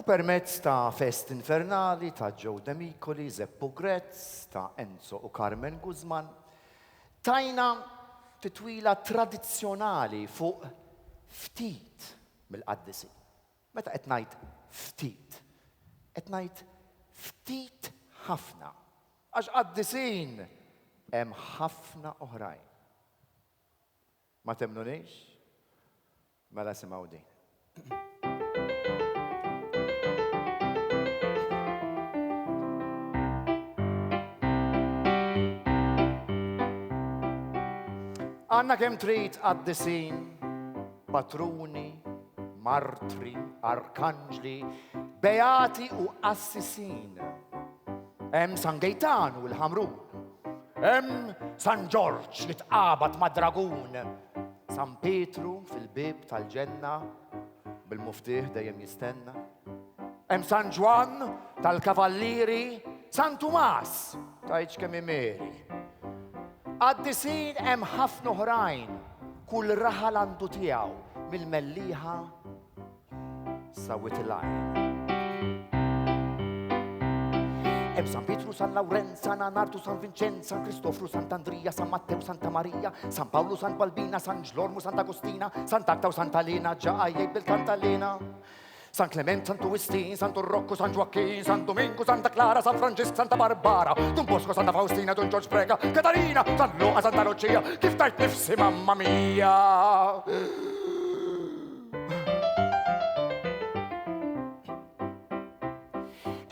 U permezz ta' Fest Infernali ta' Joe D'Amicoli, Zeppo Gretz, ta' Enzo u Carmen Guzman, tajna titwila tradizzjonali fuq ftit mill-Qaddisin. Meta qed ngħid ftit, qed ngħid ftit ħafna. Għax Qaddisin hemm ħafna oħrajn. Ma temnunix? Mela simgħu din. Għanna kemm trid Qaddisin, patruni, martri, arkanġli, beati u assisin. Hemm San Gejtanu il-Ħamrun, hemm San Ġorġ li tqabad mad-dragun, San Petru fil-bib tal-ġenna, bil-muftih dejjem jistenna. Hemm San Ġwan tal-Kavallieri, San Tumas tajġ kemm imeri. Qaddisin hemm ħafna oħrajn, kull raħal għandu tiegħu mill-mellieħa sa Witilajn. Hemm San Pietru, San Lawrenz, San Anartu, San Vincenz, San Kristofru, Sant'Andrija, San Matteo, Santa Marija, San Pawlu, San Balbina, San Ġlormu, Sant'Agostina, Sant'Agta u Sant'Alena, ġaqajjej bil-Kantalena. San Clement, San Tuistin, San Rocco, San Joaquin, San Domingo, Santa Clara, San Francisco, Santa Barbara, Don Bosco, Santa Faustina, Don George Prega, Catarina, San Luca, Santa Lucia, kif tajt nifsi mamma mia.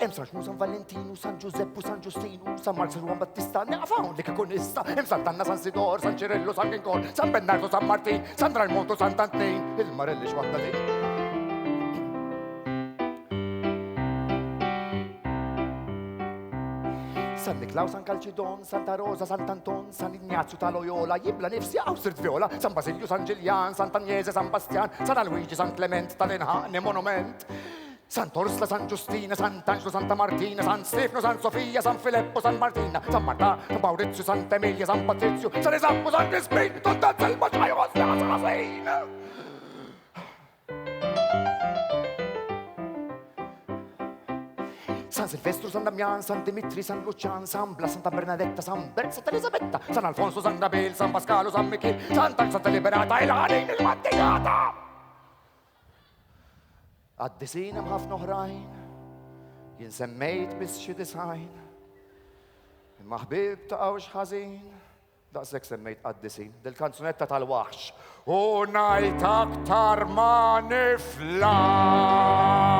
Hemm San Xmu, San Valentinu, San Giuseppu, San Giustinu, San Marcello, San Battista, neqafawn li kakunista. Hemm Sant'Anna, San Sidor, San Cirillo, San Kinkol, San Bernardo, San Martin, San Raimonto, Sant'Antnin, il-Marelli x'waħda din. San Niklaw, San Calcidon, Santa Rosa, Sant'Anton, San Ignazio ta' Loyola, jibla nifsi għaw sirt viola, San Basilio, San Ġiljan, Sant'Agnese, San Bastian, San Luigi, San Clement, tal-Inħaqni monument, San Torsla, San Giustina, Sant'Angelo, Santa Martina, San Stefano, San Sofia, San Filippo, San Martina, San Marta, San Maurizio, Sant'Emilia, San Patrizio, San Esappo, San Crispin, Tontanza il Baċajo, San Sejn. San Silvestro, San Damian, San Dimitri, San Lucian, San Blas, Santa Bernadetta, San Bert, Santa Elisabetta, San Alfonso, San Gabriel, San Pascalo, San Michel, Santa Liberata, il-ħanin il-mattigata. Qaddisin hemm ħafna oħrajn, jien semmejt biss xi design. Imma ħbieb taqgħux ħażin, daqshekk semmejt Qaddisin, del-kanzunetta tal-waħx. U ngħid aktar ma nifla.